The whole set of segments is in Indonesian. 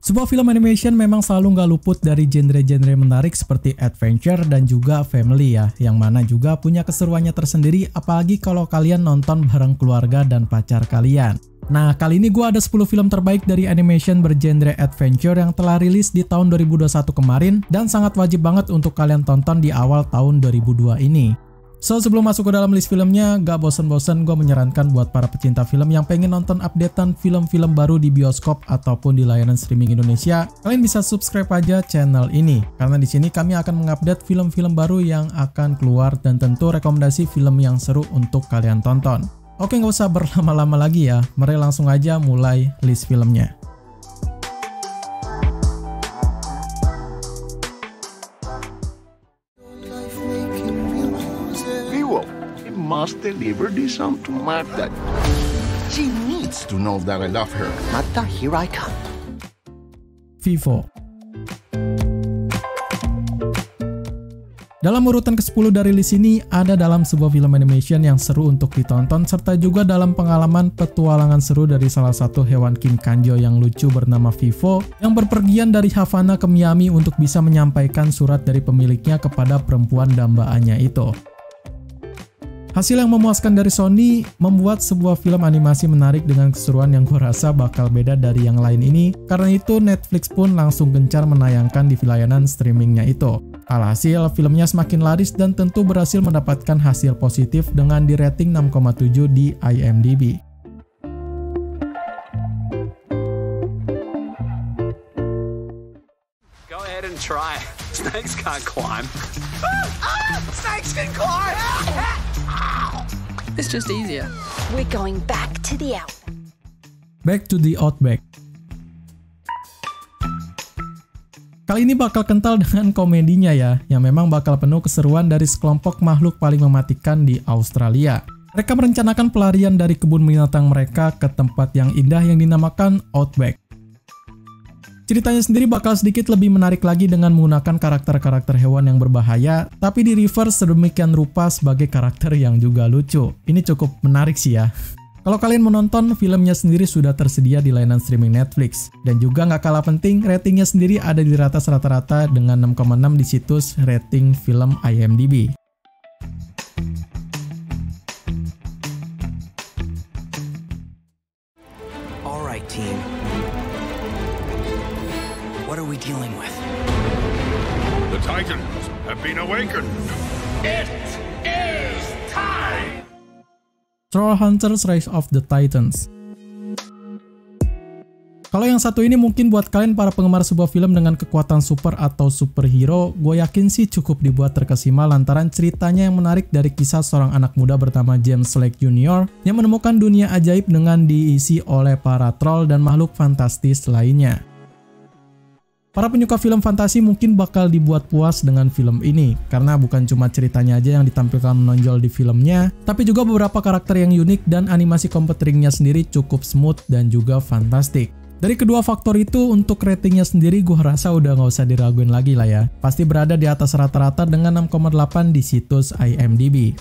Sebuah film animation memang selalu nggak luput dari genre-genre menarik seperti adventure dan juga family ya, yang mana juga punya keseruannya tersendiri apalagi kalau kalian nonton bareng keluarga dan pacar kalian. Nah, kali ini gue ada 10 film terbaik dari animation bergenre adventure yang telah rilis di tahun 2021 kemarin dan sangat wajib banget untuk kalian tonton di awal tahun 2002 ini. So, sebelum masuk ke dalam list filmnya, gak bosen-bosen gue menyarankan buat para pecinta film yang pengen nonton updatean film-film baru di bioskop ataupun di layanan streaming Indonesia, kalian bisa subscribe aja channel ini. Karena di sini kami akan mengupdate film-film baru yang akan keluar dan tentu rekomendasi film yang seru untuk kalian tonton. Oke, nggak usah berlama-lama lagi ya, mari langsung aja mulai list filmnya. Must deliver this song to Martha. She needs to know that I love her. Martha, here I come. Vivo. Dalam urutan ke-10 dari list ini, ada dalam sebuah film animation yang seru untuk ditonton, serta juga dalam pengalaman petualangan seru dari salah satu hewan King Kanjo yang lucu bernama Vivo, yang berpergian dari Havana ke Miami untuk bisa menyampaikan surat dari pemiliknya kepada perempuan dambaannya itu. Hasil yang memuaskan dari Sony membuat sebuah film animasi menarik dengan keseruan yang gue rasa bakal beda dari yang lain ini. Karena itu Netflix pun langsung gencar menayangkan di layanan streamingnya itu. Alhasil filmnya semakin laris dan tentu berhasil mendapatkan hasil positif dengan di rating 6,7 di IMDb. Go ahead and try. Snakes can't climb. Snakes can climb! It's just easier. We're going back to the outback. Back to the Outback. Kali ini bakal kental dengan komedinya ya, yang memang bakal penuh keseruan dari sekelompok makhluk paling mematikan di Australia. Mereka merencanakan pelarian dari kebun binatang mereka ke tempat yang indah yang dinamakan Outback. Ceritanya sendiri bakal sedikit lebih menarik lagi dengan menggunakan karakter-karakter hewan yang berbahaya, tapi di reverse sedemikian rupa sebagai karakter yang juga lucu. Ini cukup menarik sih ya. Kalau kalian menonton, filmnya sendiri sudah tersedia di layanan streaming Netflix. Dan juga nggak kalah penting, ratingnya sendiri ada di atas rata-rata dengan 6,6 di situs rating film IMDb. Alright, team. What are we dealing with? The Titans have been awakened. It is time! Trollhunters Rise of the Titans. Kalau yang satu ini mungkin buat kalian para penggemar sebuah film dengan kekuatan super atau superhero, gue yakin sih cukup dibuat terkesima lantaran ceritanya yang menarik dari kisah seorang anak muda bernama James Lake Jr. yang menemukan dunia ajaib dengan diisi oleh para troll dan makhluk fantastis lainnya. Para penyuka film fantasi mungkin bakal dibuat puas dengan film ini, karena bukan cuma ceritanya aja yang ditampilkan menonjol di filmnya, tapi juga beberapa karakter yang unik dan animasi komputeringnya sendiri cukup smooth dan juga fantastik. Dari kedua faktor itu, untuk ratingnya sendiri gue rasa udah nggak usah diraguin lagi lah ya. Pasti berada di atas rata-rata dengan 6,8 di situs IMDb.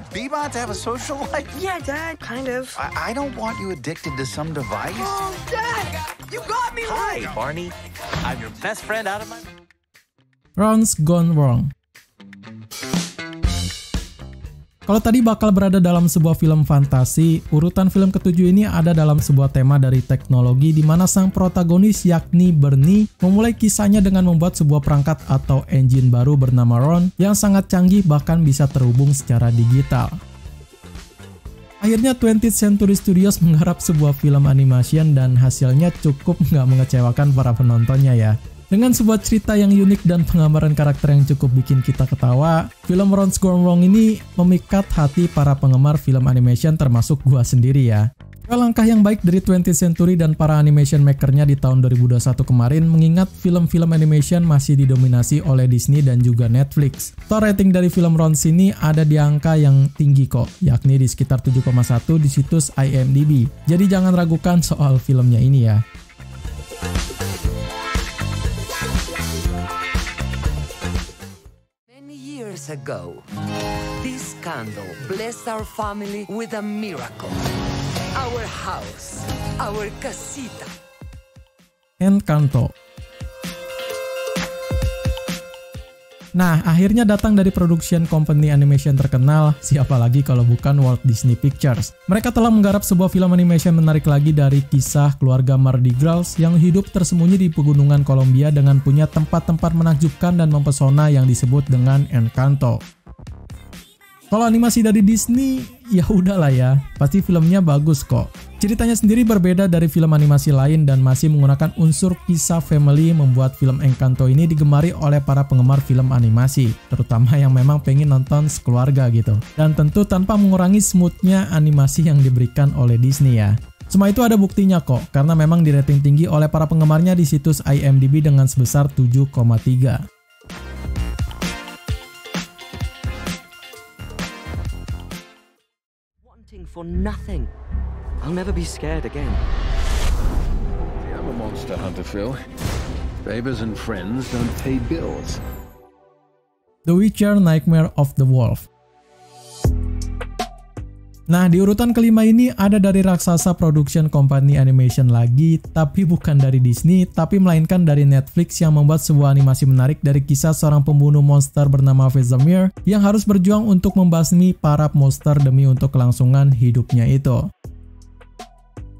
Bebop to have a social life? Yeah, Dad, kind of. I don't want you addicted to some device. Oh, Dad, you got me. Hi, Barney. I'm your best friend out of my... Ron's Gone Wrong. Kalau tadi bakal berada dalam sebuah film fantasi, urutan film ketujuh ini ada dalam sebuah tema dari teknologi di mana sang protagonis yakni Bernie memulai kisahnya dengan membuat sebuah perangkat atau engine baru bernama Ron yang sangat canggih bahkan bisa terhubung secara digital. Akhirnya 20th Century Studios menggarap sebuah film animation dan hasilnya cukup nggak mengecewakan para penontonnya ya. Dengan sebuah cerita yang unik dan penggambaran karakter yang cukup bikin kita ketawa, film Ron's Gone Wrong ini memikat hati para penggemar film animation termasuk gua sendiri ya. Langkah yang baik dari 20th Century dan para animation makernya di tahun 2021 kemarin mengingat film-film animation masih didominasi oleh Disney dan juga Netflix. Toh rating dari film Ron's ini ada di angka yang tinggi kok, yakni di sekitar 7,1 di situs IMDb. Jadi jangan ragukan soal filmnya ini ya. Ago, This candle bless our family with a miracle. Our house, our casita. Encanto. Nah, akhirnya datang dari production company animation terkenal, siapa lagi kalau bukan Walt Disney Pictures. Mereka telah menggarap sebuah film animation menarik lagi dari kisah keluarga Mardi Gras yang hidup tersembunyi di pegunungan Kolombia dengan punya tempat-tempat menakjubkan dan mempesona yang disebut dengan Encanto. Kalau animasi dari Disney, ya udahlah ya, pasti filmnya bagus kok. Ceritanya sendiri berbeda dari film animasi lain dan masih menggunakan unsur kisah family, membuat film Encanto ini digemari oleh para penggemar film animasi, terutama yang memang pengen nonton sekeluarga gitu. Dan tentu tanpa mengurangi smoothnya animasi yang diberikan oleh Disney ya. Semua itu ada buktinya kok, karena memang di rating tinggi oleh para penggemarnya di situs IMDb dengan sebesar 7,3. For nothing. I'll never be scared again. I'm a monster hunter, Phil. Favors and friends don't pay bills. The Witcher: Nightmare of the Wolf. Nah, di urutan kelima ini ada dari raksasa production company animation lagi, tapi bukan dari Disney, tapi melainkan dari Netflix yang membuat sebuah animasi menarik dari kisah seorang pembunuh monster bernama Vesemir yang harus berjuang untuk membasmi para monster demi untuk kelangsungan hidupnya itu.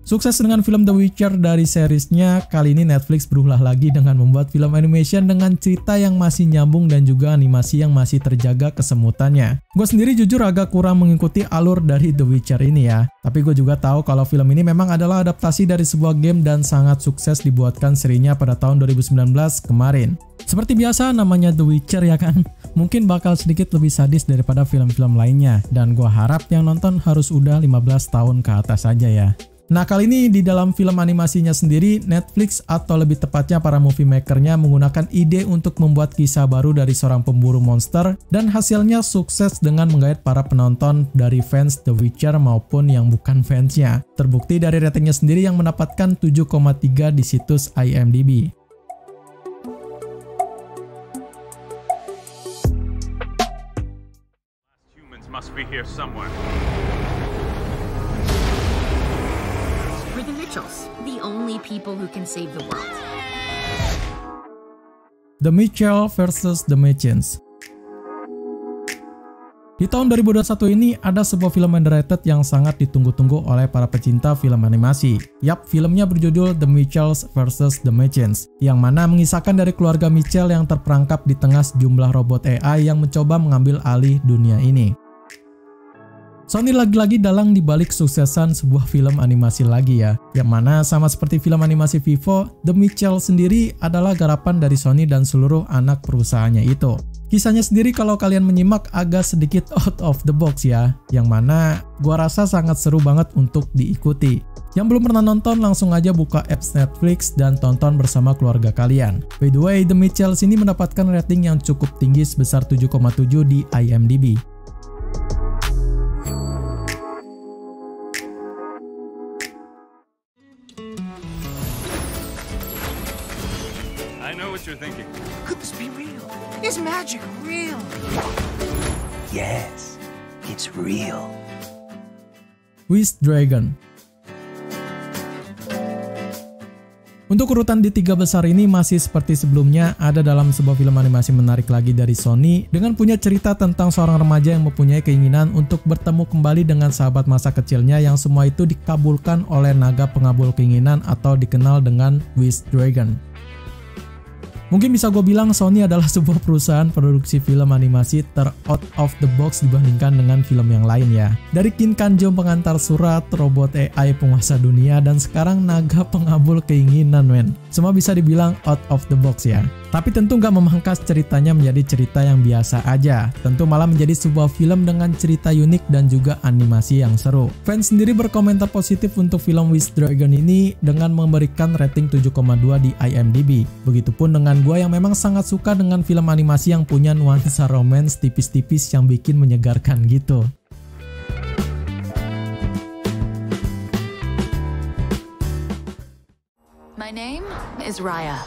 Sukses dengan film The Witcher dari seriesnya, kali ini Netflix berulah lagi dengan membuat film animation dengan cerita yang masih nyambung dan juga animasi yang masih terjaga kesemutannya. Gue sendiri jujur agak kurang mengikuti alur dari The Witcher ini ya, tapi gue juga tahu kalau film ini memang adalah adaptasi dari sebuah game dan sangat sukses dibuatkan serinya pada tahun 2019 kemarin. Seperti biasa namanya The Witcher ya kan, mungkin bakal sedikit lebih sadis daripada film-film lainnya, dan gue harap yang nonton harus udah 15 tahun ke atas aja ya. Nah, kali ini di dalam film animasinya sendiri, Netflix atau lebih tepatnya para movie makernya menggunakan ide untuk membuat kisah baru dari seorang pemburu monster, dan hasilnya sukses dengan menggait para penonton dari fans The Witcher maupun yang bukan fansnya. Terbukti dari ratingnya sendiri yang mendapatkan 7,3 di situs IMDb. Humans must be here somewhere. We're the Mitchells, the only people who can save the world. The Mitchell versus The Machines. Di tahun 2021 ini ada sebuah film underrated yang sangat ditunggu-tunggu oleh para pecinta film animasi. Yap, filmnya berjudul The Mitchells vs. The Machines, yang mana mengisahkan dari keluarga Mitchell yang terperangkap di tengah sejumlah robot AI yang mencoba mengambil alih dunia ini. Sony lagi-lagi dalang dibalik suksesan sebuah film animasi lagi ya, yang mana sama seperti film animasi Vivo, The Mitchell sendiri adalah garapan dari Sony dan seluruh anak perusahaannya itu. Kisahnya sendiri kalau kalian menyimak agak sedikit out of the box ya, yang mana gua rasa sangat seru banget untuk diikuti. Yang belum pernah nonton langsung aja buka apps Netflix dan tonton bersama keluarga kalian. By the way, The Mitchells ini mendapatkan rating yang cukup tinggi sebesar 7,7 di IMDb. I know what you're thinking. Could this be real? Is magic real? Yes, it's real. Wish Dragon. Untuk urutan di 3 besar ini masih seperti sebelumnya ada dalam sebuah film animasi menarik lagi dari Sony dengan punya cerita tentang seorang remaja yang mempunyai keinginan untuk bertemu kembali dengan sahabat masa kecilnya yang semua itu dikabulkan oleh naga pengabul keinginan atau dikenal dengan Wish Dragon. Mungkin bisa gue bilang Sony adalah sebuah perusahaan produksi film animasi out of the box dibandingkan dengan film yang lain ya. Dari Qin Kanjong pengantar surat, robot AI penguasa dunia, dan sekarang naga pengabul keinginan men. Semua bisa dibilang out of the box ya. Tapi tentu nggak memangkas ceritanya menjadi cerita yang biasa aja. Tentu malah menjadi sebuah film dengan cerita unik dan juga animasi yang seru. Fans sendiri berkomentar positif untuk film Wish Dragon ini dengan memberikan rating 7,2 di IMDb. Begitupun dengan gue yang memang sangat suka dengan film animasi yang punya nuansa romance tipis-tipis yang bikin menyegarkan gitu. My name is Raya.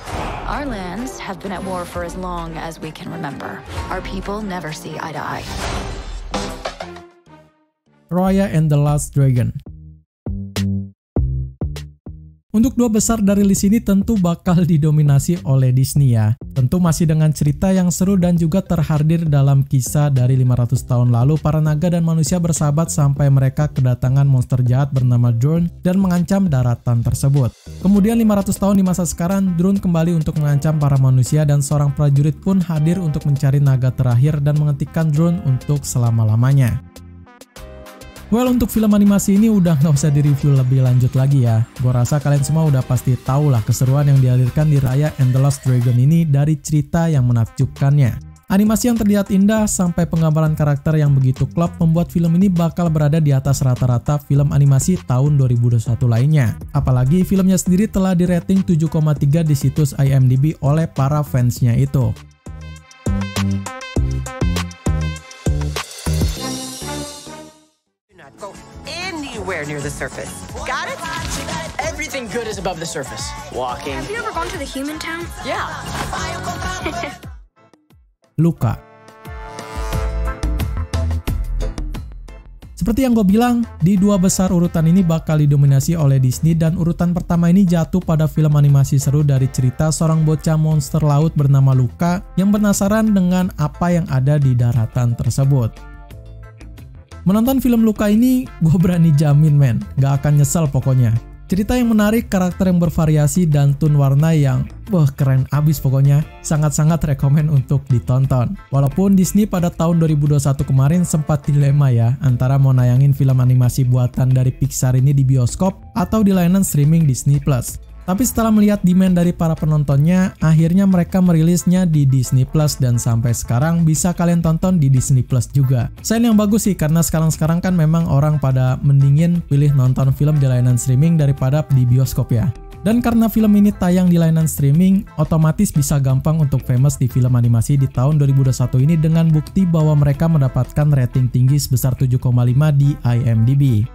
Our lands have been at war for as long as we can remember. Our people never see eye to eye. Raya and the Last Dragon. Untuk dua besar dari list ini tentu bakal didominasi oleh Disney ya. Tentu masih dengan cerita yang seru dan juga terhadir dalam kisah dari 500 tahun lalu para naga dan manusia bersahabat sampai mereka kedatangan monster jahat bernama Drone dan mengancam daratan tersebut. Kemudian 500 tahun di masa sekarang, Drone kembali untuk mengancam para manusia dan seorang prajurit pun hadir untuk mencari naga terakhir dan menghentikan Drone untuk selama-lamanya. Well, untuk film animasi ini udah nggak usah direview lebih lanjut lagi ya. Gue rasa kalian semua udah pasti tahu lah keseruan yang dialirkan di Raya and the Last Dragon ini dari cerita yang menakjubkannya. Animasi yang terlihat indah sampai penggambaran karakter yang begitu klop membuat film ini bakal berada di atas rata-rata film animasi tahun 2021 lainnya. Apalagi filmnya sendiri telah di rating 7,3 di situs IMDb oleh para fansnya itu. Go anywhere near the surface. Got it? Everything good is above the surface. Walking. Have you ever gone to the human town? Yeah. Luca. Seperti yang gue bilang, di dua besar urutan ini bakal didominasi oleh Disney dan urutan pertama ini jatuh pada film animasi seru dari cerita seorang bocah monster laut bernama Luca yang penasaran dengan apa yang ada di daratan tersebut. Menonton film Luca ini, gue berani jamin men, gak akan nyesel pokoknya. Cerita yang menarik, karakter yang bervariasi, dan tone warna yang keren abis pokoknya. Sangat-sangat rekomen untuk ditonton. Walaupun Disney pada tahun 2021 kemarin sempat dilema ya, antara mau nayangin film animasi buatan dari Pixar ini di bioskop atau di layanan streaming Disney+. Tapi setelah melihat demand dari para penontonnya, akhirnya mereka merilisnya di Disney Plus dan sampai sekarang bisa kalian tonton di Disney Plus juga. Selain yang bagus sih, karena sekarang kan memang orang pada mendingin pilih nonton film di layanan streaming daripada di bioskop ya. Dan karena film ini tayang di layanan streaming, otomatis bisa gampang untuk famous di film animasi di tahun 2021 ini dengan bukti bahwa mereka mendapatkan rating tinggi sebesar 7,5 di IMDb.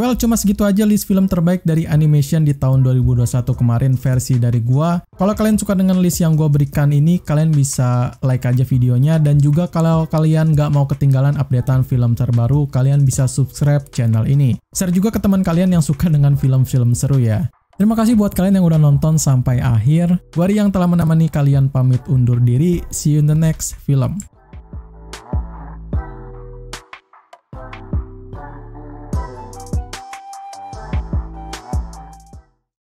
Well, cuma segitu aja list film terbaik dari animation di tahun 2021 kemarin versi dari gua. Kalau kalian suka dengan list yang gua berikan ini, kalian bisa like aja videonya. Dan juga kalau kalian nggak mau ketinggalan updatean film terbaru, kalian bisa subscribe channel ini. Share juga ke teman kalian yang suka dengan film-film seru ya. Terima kasih buat kalian yang udah nonton sampai akhir. Gua Ari yang telah menemani kalian pamit undur diri. See you in the next film.